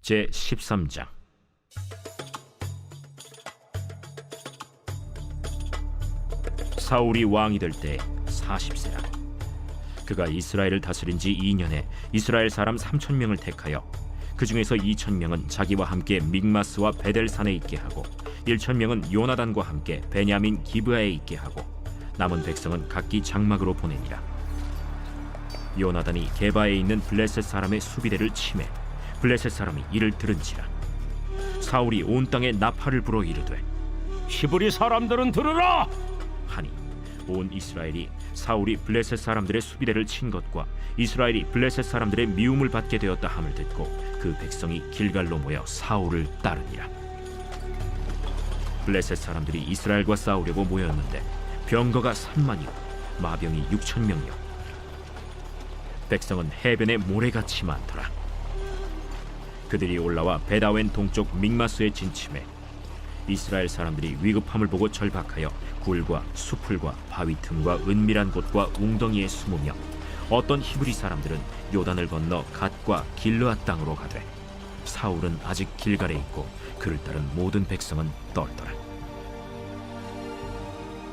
제13장. 사울이 왕이 될 때 40세라. 그가 이스라엘을 다스린 지 2년에 이스라엘 사람 3,000명을 택하여 그 중에서 2,000명은 자기와 함께 믹마스와 베델산에 있게 하고 1,000명은 요나단과 함께 베냐민 기브아에 있게 하고 남은 백성은 각기 장막으로 보내니라. 요나단이 게바에 있는 블레셋 사람의 수비대를 치매 블레셋 사람이 이를 들은지라. 사울이 온 땅에 나팔을 불어 이르되 히브리 사람들은 들으라! 하니 온 이스라엘이 사울이 블레셋 사람들의 수비대를 친 것과 이스라엘이 블레셋 사람들의 미움을 받게 되었다 함을 듣고 그 백성이 길갈로 모여 사울을 따르니라. 블레셋 사람들이 이스라엘과 싸우려고 모였는데 병거가 3만이요 마병이 6,000명이요 백성은 해변에 모래같이 많더라. 그들이 올라와 베다웬 동쪽 믹마스에 진침해 이스라엘 사람들이 위급함을 보고 절박하여 굴과 수풀과 바위 틈과 은밀한 곳과 웅덩이에 숨으며 어떤 히브리 사람들은 요단을 건너 갓과 길르앗 땅으로 가되 사울은 아직 길갈에 있고 그를 따른 모든 백성은 떨더라.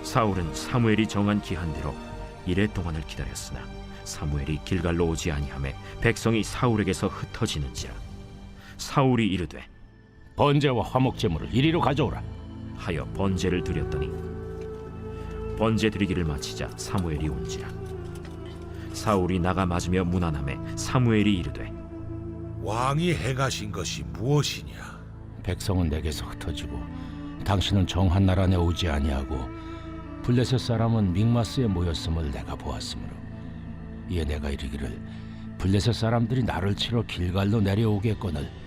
사울은 사무엘이 정한 기한대로 이레 동안을 기다렸으나 사무엘이 길갈로 오지 아니하매 백성이 사울에게서 흩어지는지라. 사울이 이르되 번제와 화목 제물을 이리로 가져오라. 하여 번제를 드렸더니 번제 드리기를 마치자 사무엘이 온지라. 사울이 나가 맞으며 문안하매 사무엘이 이르되 왕이 행하신 것이 무엇이냐? 백성은 내게서 흩어지고 당신은 정한 나라 안에 오지 아니하고 블레셋 사람은 믹마스에 모였음을 내가 보았으므로 이에 내가 이르기를 블레셋 사람들이 나를 치러 길갈로 내려오겠거늘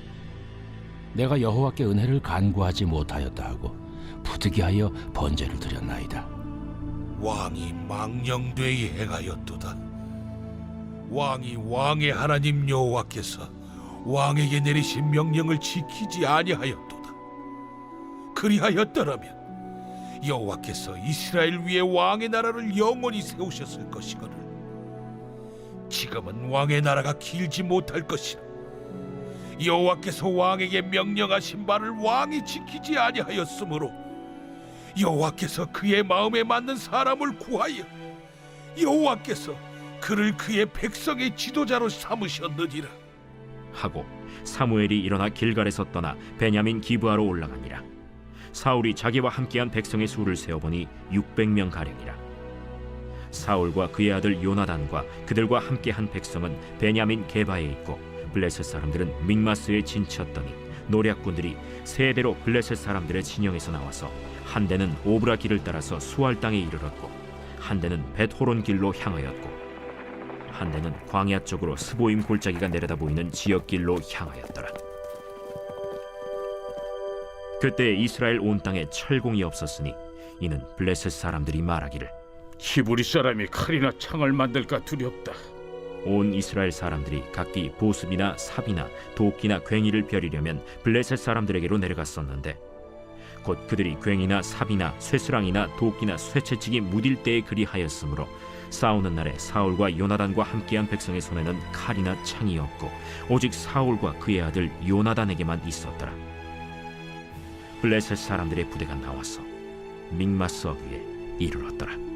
내가 여호와께 은혜를 간구하지 못하였다 하고 부득이하여 번제를 드렸나이다. 왕이 망령되이 행하였도다. 왕이 왕의 하나님 여호와께서 왕에게 내리신 명령을 지키지 아니하였도다. 그리하였더라면 여호와께서 이스라엘 위에 왕의 나라를 영원히 세우셨을 것이거늘 지금은 왕의 나라가 길지 못할 것이라. 여호와께서 왕에게 명령하신 바를 왕이 지키지 아니하였으므로 여호와께서 그의 마음에 맞는 사람을 구하여 여호와께서 그를 그의 백성의 지도자로 삼으셨느니라. 하고 사무엘이 일어나 길갈에서 떠나 베냐민 기브아로 올라가니라. 사울이 자기와 함께한 백성의 수를 세어보니 600명 가량이라. 사울과 그의 아들 요나단과 그들과 함께한 백성은 베냐민 게바에 있고 블레셋 사람들은 믹마스에 진쳤더니 노략군들이 세 대로 블레셋 사람들의 진영에서 나와서 한 대는 오브라 길을 따라서 수알 땅에 이르렀고 한 대는 벳호론 길로 향하였고 한 대는 광야 쪽으로 스보임 골짜기가 내려다 보이는 지역길로 향하였더라. 그때 이스라엘 온 땅에 철공이 없었으니 이는 블레셋 사람들이 말하기를 히브리 사람이 칼이나 창을 만들까 두렵다. 온 이스라엘 사람들이 각기 보습이나 삽이나 도끼나 괭이를 벼리려면 블레셋 사람들에게로 내려갔었는데 곧 그들이 괭이나 삽이나 쇠스랑이나 도끼나 쇠채찍이 무딜 때에 그리하였으므로 싸우는 날에 사울과 요나단과 함께한 백성의 손에는 칼이나 창이 없고 오직 사울과 그의 아들 요나단에게만 있었더라. 블레셋 사람들의 부대가 나와서 믹마스 어귀에 이르렀더라.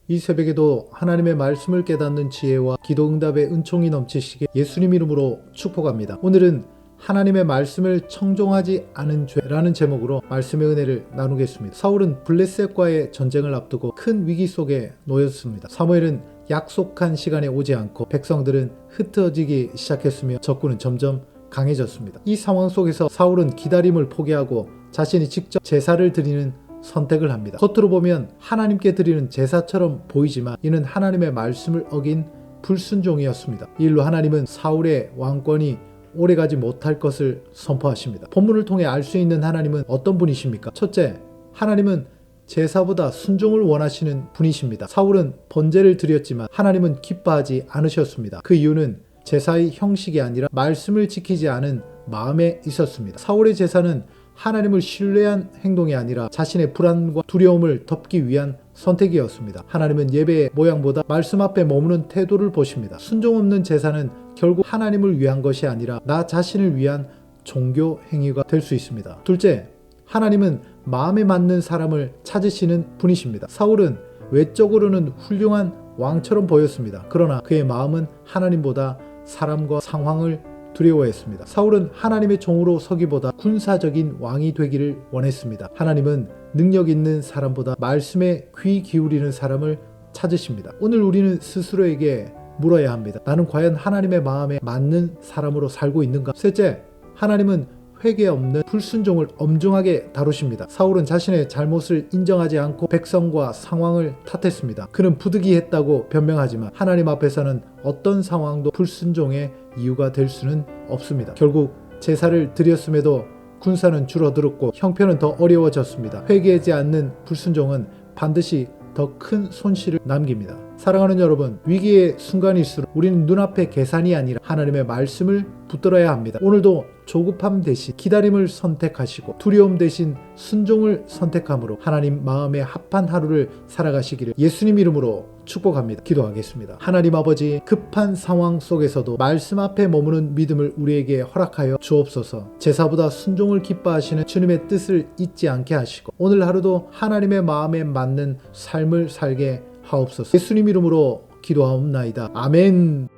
이 새벽에도 하나님의 말씀을 깨닫는 지혜와 기도응답의 은총이 넘치시게 예수님 이름으로 축복합니다. 오늘은 하나님의 말씀을 청종하지 않은 죄라는 제목으로 말씀의 은혜를 나누겠습니다. 사울은 블레셋과의 전쟁을 앞두고 큰 위기 속에 놓였습니다. 사무엘은 약속한 시간에 오지 않고 백성들은 흩어지기 시작했으며 적군은 점점 강해졌습니다. 이 상황 속에서 사울은 기다림을 포기하고 자신이 직접 제사를 드리는 선택을 합니다. 겉으로 보면 하나님께 드리는 제사처럼 보이지만 이는 하나님의 말씀을 어긴 불순종이었습니다. 이 일로 하나님은 사울의 왕권이 오래가지 못할 것을 선포하십니다. 본문을 통해 알 수 있는 하나님은 어떤 분이십니까? 첫째, 하나님은 제사보다 순종을 원하시는 분이십니다. 사울은 번제를 드렸지만 하나님은 기뻐하지 않으셨습니다. 그 이유는 제사의 형식이 아니라 말씀을 지키지 않은 마음에 있었습니다. 사울의 제사는 하나님을 신뢰한 행동이 아니라 자신의 불안과 두려움을 덮기 위한 선택이었습니다. 하나님은 예배의 모양보다 말씀 앞에 머무는 태도를 보십니다. 순종 없는 제사는 결국 하나님을 위한 것이 아니라 나 자신을 위한 종교 행위가 될 수 있습니다. 둘째, 하나님은 마음에 맞는 사람을 찾으시는 분이십니다. 사울은 외적으로는 훌륭한 왕처럼 보였습니다. 그러나 그의 마음은 하나님보다 사람과 상황을 두려워했습니다. 사울은 하나님의 종으로 서기보다 군사적인 왕이 되기를 원했습니다. 하나님은 능력 있는 사람보다 말씀에 귀 기울이는 사람을 찾으십니다. 오늘 우리는 스스로에게 물어야 합니다. 나는 과연 하나님의 마음에 맞는 사람으로 살고 있는가? 셋째, 하나님은 회개 없는 불순종을 엄중하게 다루십니다. 사울은 자신의 잘못을 인정하지 않고 백성과 상황을 탓했습니다. 그는 부득이했다고 변명하지만 하나님 앞에서는 어떤 상황도 불순종의 이유가 될 수는 없습니다. 결국 제사를 드렸음에도 군사는 줄어들었고 형편은 더 어려워졌습니다. 회개하지 않는 불순종은 반드시 더 큰 손실을 남깁니다. 사랑하는 여러분, 위기의 순간일수록 우리는 눈앞의 계산이 아니라 하나님의 말씀을 붙들어야 합니다. 오늘도 조급함 대신 기다림을 선택하시고 두려움 대신 순종을 선택함으로 하나님 마음에 합한 하루를 살아가시기를 예수님 이름으로 축복합니다. 기도하겠습니다. 하나님 아버지, 급한 상황 속에서도 말씀 앞에 머무는 믿음을 우리에게 허락하여 주옵소서. 제사보다 순종을 기뻐하시는 주님의 뜻을 잊지 않게 하시고 오늘 하루도 하나님의 마음에 맞는 삶을 살게 하옵소서. 예수님 이름으로 기도하옵나이다. 아멘.